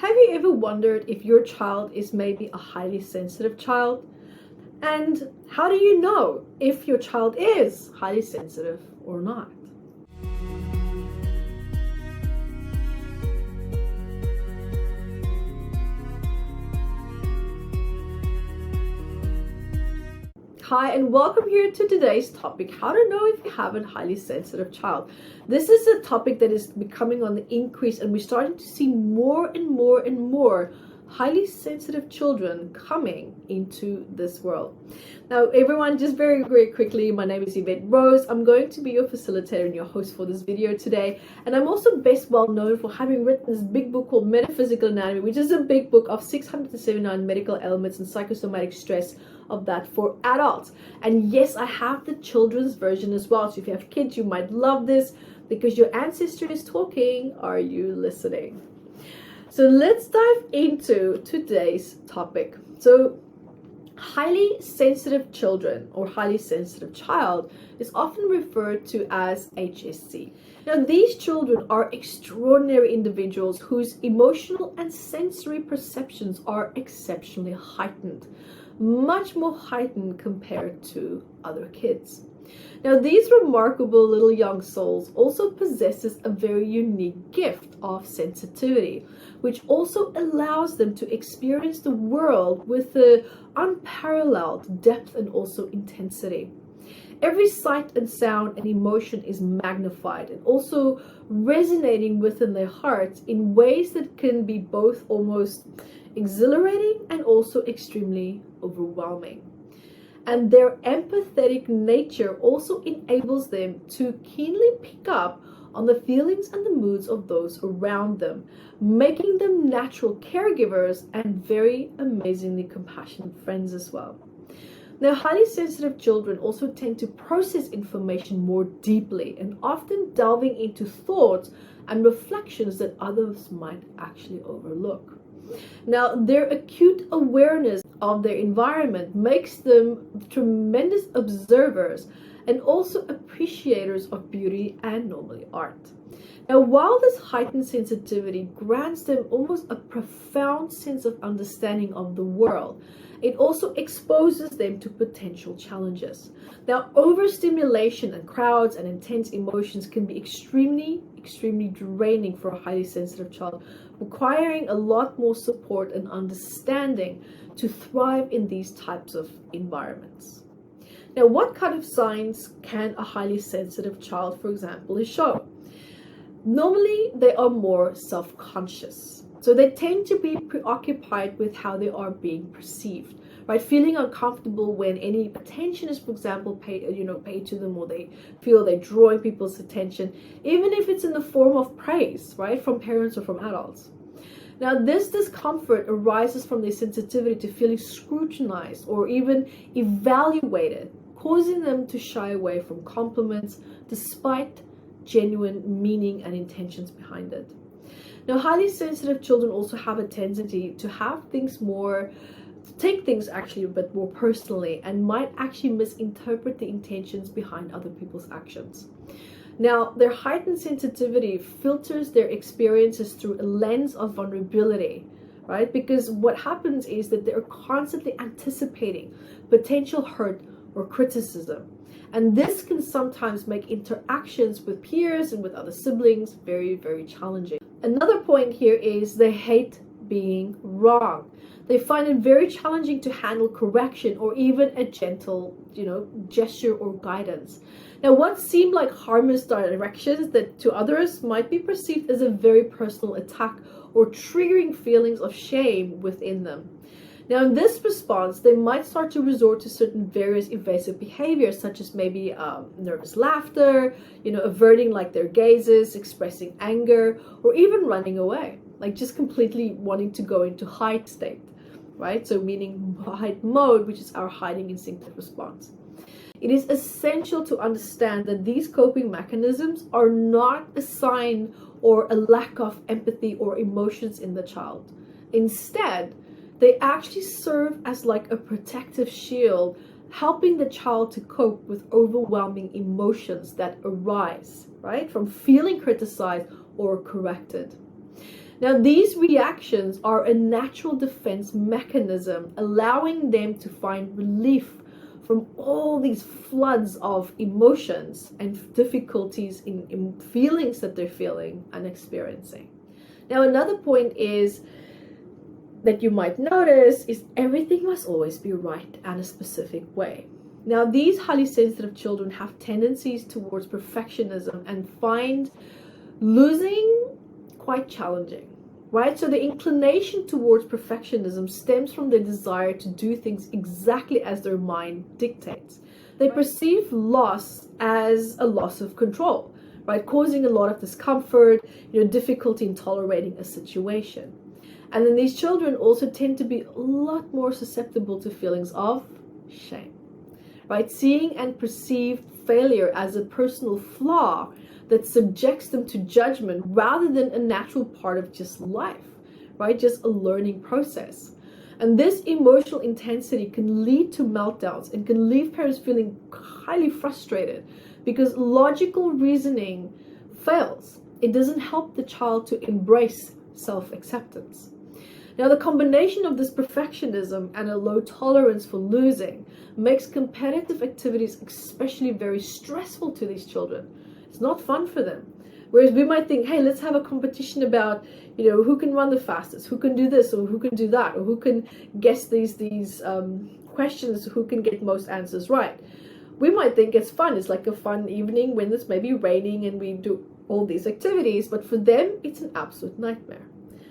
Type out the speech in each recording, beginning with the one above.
Have you ever wondered if your child is maybe a highly sensitive child? And how do you know if your child is highly sensitive or not? Hi, and welcome here to today's topic, how to know if you have a highly sensitive child. This is a topic that is becoming on the increase, and we're starting to see more and more highly sensitive children coming into this world. Now, everyone, just very quickly, my name is Evette Rose. I'm going to be your facilitator and your host for this video today. And I'm also best well known for having written this big book called Metaphysical Anatomy, which is a big book of 679 medical elements and psychosomatic stress of that for adults. And yes, I have the children's version as well. So if you have kids, you might love this because your ancestor is talking. Are you listening? So let's dive into today's topic. So highly sensitive children or highly sensitive child is often referred to as HSC. Now, these children are extraordinary individuals whose emotional and sensory perceptions are exceptionally heightened, much more heightened compared to other kids. Now, these remarkable little young souls also possesses a very unique gift of sensitivity, which also allows them to experience the world with the unparalleled depth and also intensity. Every sight and sound and emotion is magnified and also resonating within their hearts in ways that can be both almost exhilarating and also extremely overwhelming. And their empathetic nature also enables them to keenly pick up on the feelings and the moods of those around them, making them natural caregivers and very amazingly compassionate friends as well. Now, highly sensitive children also tend to process information more deeply and often delving into thoughts and reflections that others might actually overlook. Now, their acute awareness of their environment makes them tremendous observers and also appreciators of beauty and normally art. Now, while this heightened sensitivity grants them almost a profound sense of understanding of the world, it also exposes them to potential challenges. Now, overstimulation and crowds and intense emotions can be extremely draining for a highly sensitive child, requiring a lot more support and understanding to thrive in these types of environments. Now, what kind of signs can a highly sensitive child, for example, show? Normally, they are more self-conscious. So they tend to be preoccupied with how they are being perceived, right? Feeling uncomfortable when any attention is, for example, paid to them, or they feel they're drawing people's attention, even if it's in the form of praise, right, from parents or from adults. Now, this discomfort arises from their sensitivity to feeling scrutinized or even evaluated, causing them to shy away from compliments despite genuine meaning and intentions behind it. Now, highly sensitive children also have a tendency to take things actually a bit more personally and might actually misinterpret the intentions behind other people's actions. Now, their heightened sensitivity filters their experiences through a lens of vulnerability, right? Because what happens is that they're constantly anticipating potential hurt or criticism. And this can sometimes make interactions with peers and with other siblings very challenging. Another point here is they hate being wrong. They find it very challenging to handle correction or even a gentle, gesture or guidance. Now, what seem like harmless directions that to others might be perceived as a very personal attack or triggering feelings of shame within them. Now, in this response, they might start to resort to certain various evasive behaviors, such as maybe nervous laughter, averting like their gazes, expressing anger, or even running away, like just completely wanting to go into hide state, right? So meaning hide mode, which is our hiding instinctive response. It is essential to understand that these coping mechanisms are not a sign or a lack of empathy or emotions in the child. Instead, they actually serve as like a protective shield, helping the child to cope with overwhelming emotions that arise, right, from feeling criticized or corrected. Now, these reactions are a natural defense mechanism, allowing them to find relief from all these floods of emotions and difficulties in feelings that they're feeling and experiencing. Now, another point is that you might notice is everything must always be right and a specific way. Now, these highly sensitive children have tendencies towards perfectionism and find losing quite challenging, right? So the inclination towards perfectionism stems from their desire to do things exactly as their mind dictates. They perceive loss as a loss of control, right? Causing a lot of discomfort, difficulty in tolerating a situation. And then these children also tend to be a lot more susceptible to feelings of shame, right? Seeing and perceive failure as a personal flaw that subjects them to judgment rather than a natural part of just life, right? Just a learning process. And this emotional intensity can lead to meltdowns and can leave parents feeling highly frustrated because logical reasoning fails. It doesn't help the child to embrace self-acceptance. Now, the combination of this perfectionism and a low tolerance for losing makes competitive activities especially very stressful to these children. It's not fun for them. Whereas we might think, hey, let's have a competition about, who can run the fastest, who can do this, or who can do that, or who can guess these questions, who can get most answers right. We might think it's fun. It's like a fun evening when it's maybe raining and we do all these activities. But for them, it's an absolute nightmare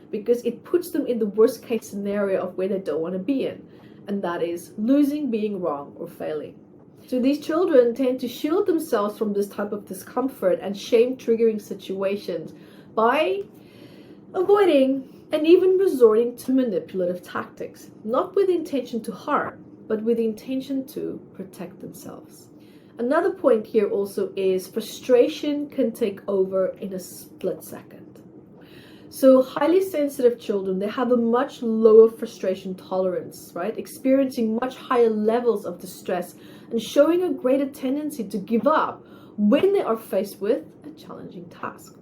because it puts them in the worst case scenario of where they don't want to be in. And that is losing, being wrong, or failing. So these children tend to shield themselves from this type of discomfort and shame triggering situations by avoiding and even resorting to manipulative tactics, not with the intention to harm, but with the intention to protect themselves. Another point here also is frustration can take over in a split second. So highly sensitive children, they have a much lower frustration tolerance, right? Experiencing much higher levels of distress and showing a greater tendency to give up when they are faced with a challenging task.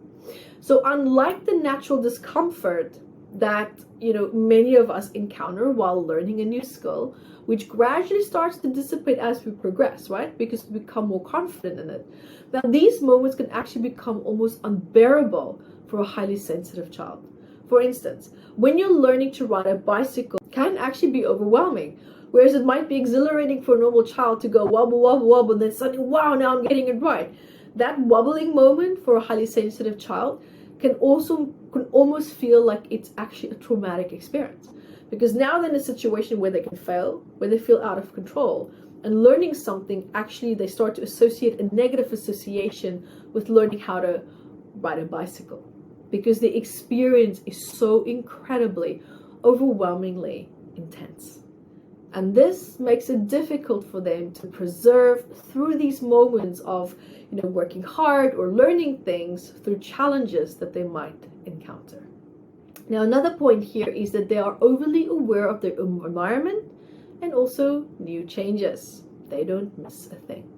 So unlike the natural discomfort that, many of us encounter while learning a new skill, which gradually starts to dissipate as we progress, right? Because we become more confident in it. Now, these moments can actually become almost unbearable for a highly sensitive child. For instance, when you're learning to ride a bicycle, it can actually be overwhelming. Whereas it might be exhilarating for a normal child to go wobble, wobble, wobble, and then suddenly, wow, now I'm getting it right. That wobbling moment for a highly sensitive child can almost feel like it's actually a traumatic experience. Because now they're in a situation where they can fail, where they feel out of control. And learning something, actually, they start to associate a negative association with learning how to ride a bicycle. Because the experience is so incredibly, overwhelmingly intense. And this makes it difficult for them to preserve through these moments of, working hard or learning things through challenges that they might encounter. Now, another point here is that they are overly aware of their environment and also new changes. They don't miss a thing.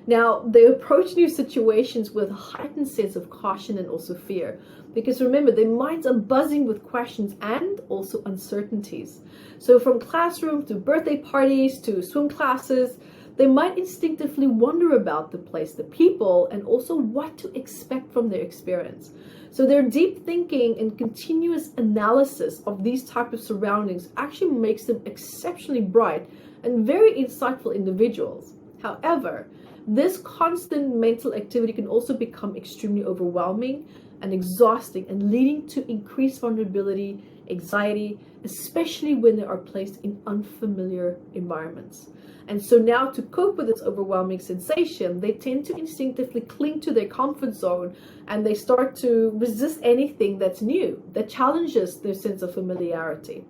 Now, they approach new situations with a heightened sense of caution and also fear. Because remember, their minds are buzzing with questions and also uncertainties. So from classroom to birthday parties to swim classes, they might instinctively wonder about the place, the people, and also what to expect from their experience. So their deep thinking and continuous analysis of these types of surroundings actually makes them exceptionally bright and very insightful individuals. However, this constant mental activity can also become extremely overwhelming and exhausting and leading to increased vulnerability, anxiety, especially when they are placed in unfamiliar environments. And so now to cope with this overwhelming sensation, they tend to instinctively cling to their comfort zone and they start to resist anything that's new, that challenges their sense of familiarity.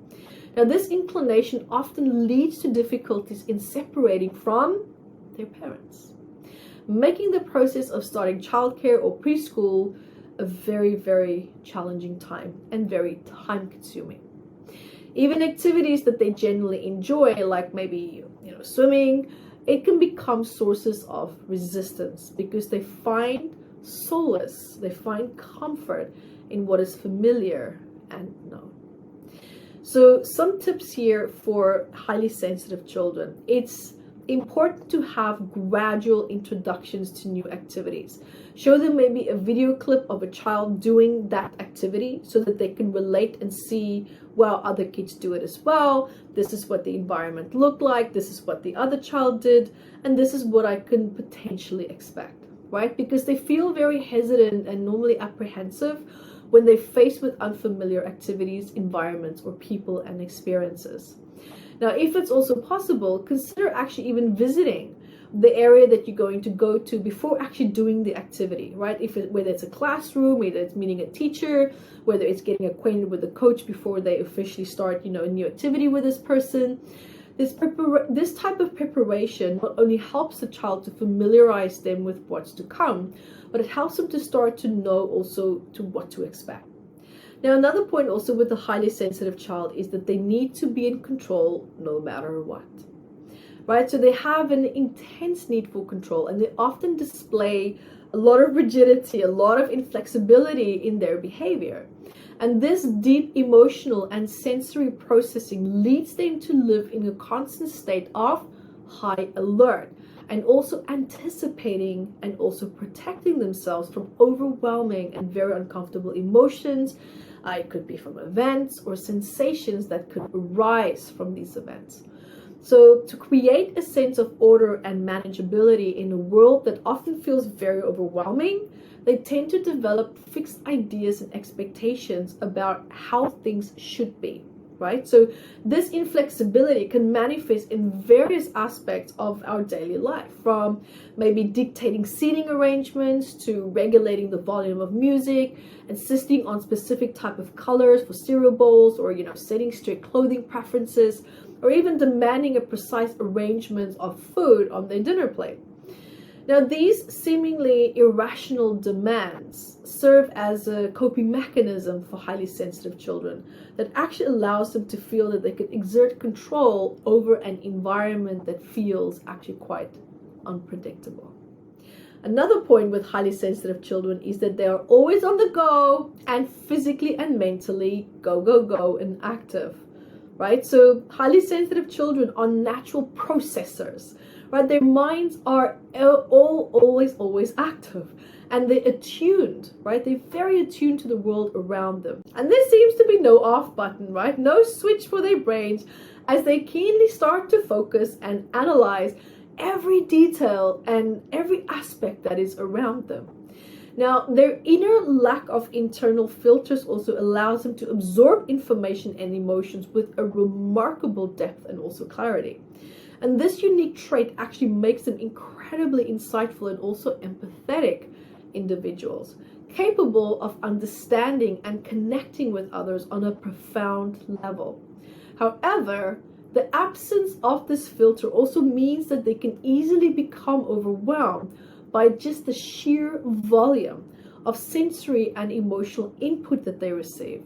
Now, this inclination often leads to difficulties in separating from their parents, making the process of starting childcare or preschool a very, very challenging time and very time consuming. Even activities that they genuinely enjoy, like maybe swimming, it can become sources of resistance because they find solace, they find comfort in what is familiar and known. So some tips here for highly sensitive children. It's important to have gradual introductions to new activities. Show them maybe a video clip of a child doing that activity so that they can relate and see, well, other kids do it as well. This is what the environment looked like. This is what the other child did. And this is what I can potentially expect, right? Because they feel very hesitant and normally apprehensive when they're faced with unfamiliar activities, environments, or people and experiences. Now, if it's also possible, consider actually even visiting the area that you're going to go to before actually doing the activity, right? Whether it's a classroom, whether it's meeting a teacher, whether it's getting acquainted with the coach before they officially start, a new activity with this person. This type of preparation not only helps the child to familiarize them with what's to come, but it helps them to start to know also to what to expect. Now, another point also with a highly sensitive child is that they need to be in control no matter what, right? So they have an intense need for control, and they often display a lot of rigidity, a lot of inflexibility in their behavior. And this deep emotional and sensory processing leads them to live in a constant state of high alert, and also anticipating and also protecting themselves from overwhelming and very uncomfortable emotions. It could be from events or sensations that could arise from these events. So to create a sense of order and manageability in a world that often feels very overwhelming, they tend to develop fixed ideas and expectations about how things should be, right? So this inflexibility can manifest in various aspects of our daily life, from maybe dictating seating arrangements to regulating the volume of music, insisting on specific type of colors for cereal bowls, or setting strict clothing preferences, or even demanding a precise arrangement of food on their dinner plate. Now, these seemingly irrational demands serve as a coping mechanism for highly sensitive children that actually allows them to feel that they can exert control over an environment that feels actually quite unpredictable. Another point with highly sensitive children is that they are always on the go and physically and mentally go and active, right? So highly sensitive children are natural processors, right? Their minds are always active, and they're attuned, right? They're very attuned to the world around them. And there seems to be no off button, right? No switch for their brains as they keenly start to focus and analyze every detail and every aspect that is around them. Now, their inner lack of internal filters also allows them to absorb information and emotions with a remarkable depth and also clarity. And this unique trait actually makes them incredibly insightful and also empathetic individuals, capable of understanding and connecting with others on a profound level. However, the absence of this filter also means that they can easily become overwhelmed by just the sheer volume of sensory and emotional input that they receive.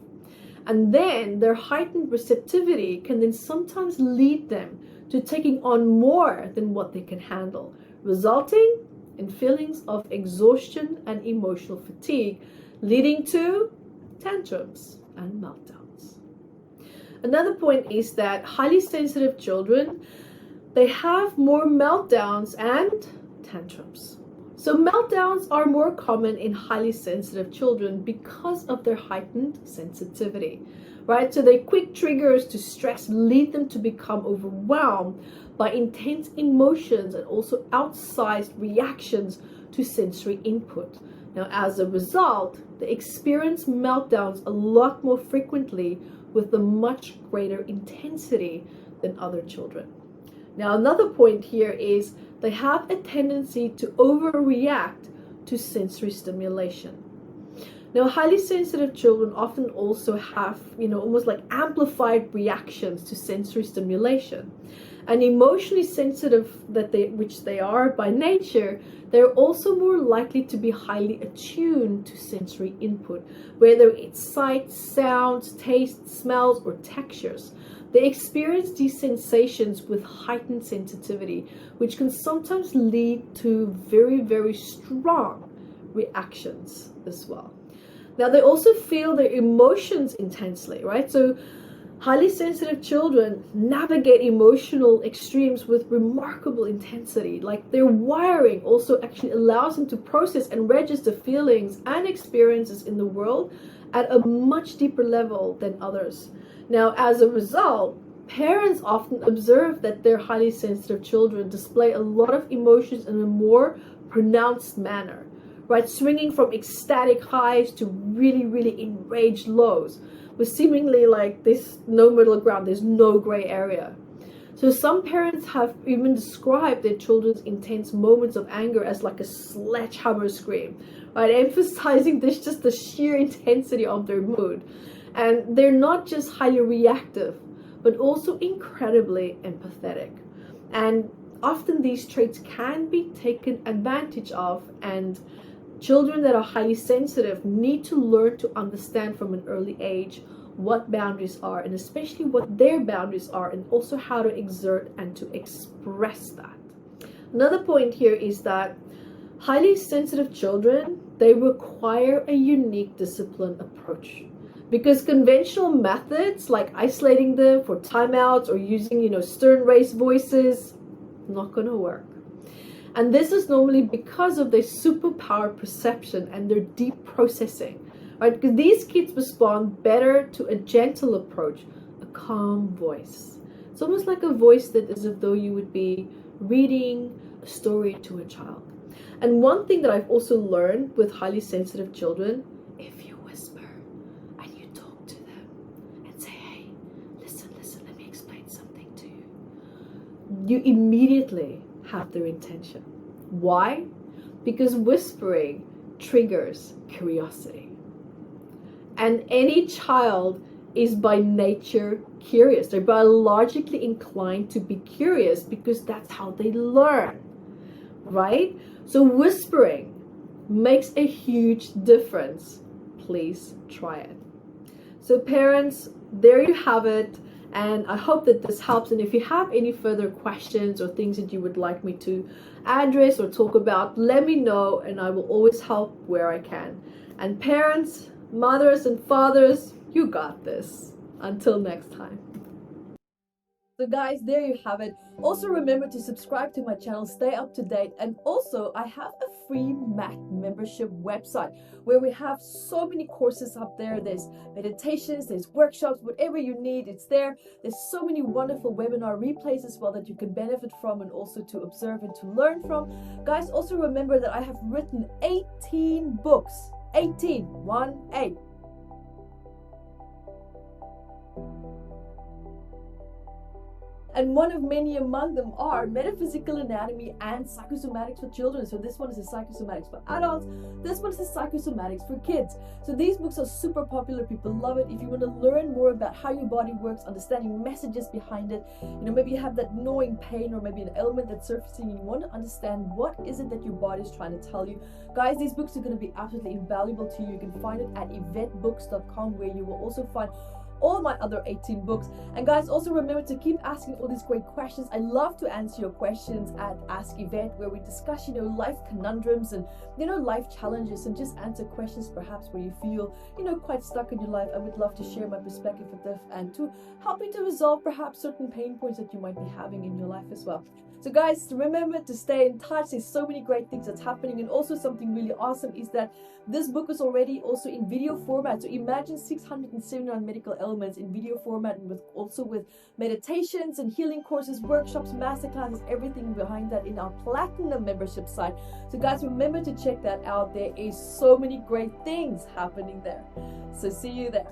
And then their heightened receptivity can then sometimes lead them to taking on more than what they can handle, resulting in feelings of exhaustion and emotional fatigue, leading to tantrums and meltdowns. Another point is that highly sensitive children, they have more meltdowns and tantrums. So meltdowns are more common in highly sensitive children because of their heightened sensitivity, right? So their quick triggers to stress lead them to become overwhelmed by intense emotions and also outsized reactions to sensory input. Now, as a result, they experience meltdowns a lot more frequently with a much greater intensity than other children. Now, another point here is they have a tendency to overreact to sensory stimulation. Now, highly sensitive children often also have, almost like amplified reactions to sensory stimulation. And emotionally sensitive which they are by nature, they're also more likely to be highly attuned to sensory input, whether it's sights, sounds, tastes, smells, or textures. They experience these sensations with heightened sensitivity, which can sometimes lead to very, very strong reactions as well. Now, they also feel their emotions intensely, right? So highly sensitive children navigate emotional extremes with remarkable intensity. Like, their wiring also actually allows them to process and register feelings and experiences in the world at a much deeper level than others. Now, as a result, parents often observe that their highly sensitive children display a lot of emotions in a more pronounced manner, right? Swinging from ecstatic highs to really, really enraged lows, with seemingly like there's no middle ground, there's no gray area. So some parents have even described their children's intense moments of anger as like a sledgehammer scream, right? Emphasizing this just the sheer intensity of their mood. And they're not just highly reactive, but also incredibly empathetic. And often these traits can be taken advantage of, and children that are highly sensitive need to learn to understand from an early age what boundaries are, and especially what their boundaries are, and also how to exert and to express that. Another point here is that highly sensitive children, they require a unique discipline approach, because conventional methods like isolating them for timeouts or using, stern raised voices, not gonna work. And this is normally because of their superpower perception and their deep processing, right? Because these kids respond better to a gentle approach, a calm voice. It's almost like a voice that is as though you would be reading a story to a child. And one thing that I've also learned with highly sensitive children, if you whisper and you talk to them and say, hey, listen, let me explain something to you, you immediately have their attention. Why? Because whispering triggers curiosity. And any child is by nature curious. They're biologically inclined to be curious because that's how they learn, right? So whispering makes a huge difference. Please try it. So parents, there you have it. And I hope that this helps. And if you have any further questions or things that you would like me to address or talk about, let me know, and I will always help where I can. And parents, mothers and fathers, you got this. Until next time. So guys, there you have it. Also remember to subscribe to my channel, stay up to date, and also I have a free MAT membership website where we have so many courses up there. There's meditations, there's workshops, whatever you need, it's there. There's so many wonderful webinar replays as well that you can benefit from and also to observe and to learn from. Guys, also remember that I have written 18 books. 18, 1-8. And one of many among them are Metaphysical Anatomy and Psychosomatics for Children. So this one is the Psychosomatics for adults. This one is the Psychosomatics for kids. So these books are super popular. People love it. If you want to learn more about how your body works, understanding messages behind it, maybe you have that gnawing pain or maybe an ailment that's surfacing and you want to understand what is it that your body is trying to tell you. Guys, these books are going to be absolutely invaluable to you. You can find it at evettebooks.com, where you will also find all my other 18 books. And guys, also remember to keep asking all these great questions. I love to answer your questions at Ask Evette, where we discuss, life conundrums and, life challenges, and just answer questions perhaps where you feel, quite stuck in your life. I would love to share my perspective with this and to help you to resolve perhaps certain pain points that you might be having in your life as well. So guys, remember to stay in touch. There's so many great things that's happening. And also something really awesome is that this book is already also in video format. So imagine 679 medical elements in video format, and also with meditations and healing courses, workshops, masterclasses, everything behind that in our platinum membership site. So guys, remember to check that out. There is so many great things happening there. So see you there.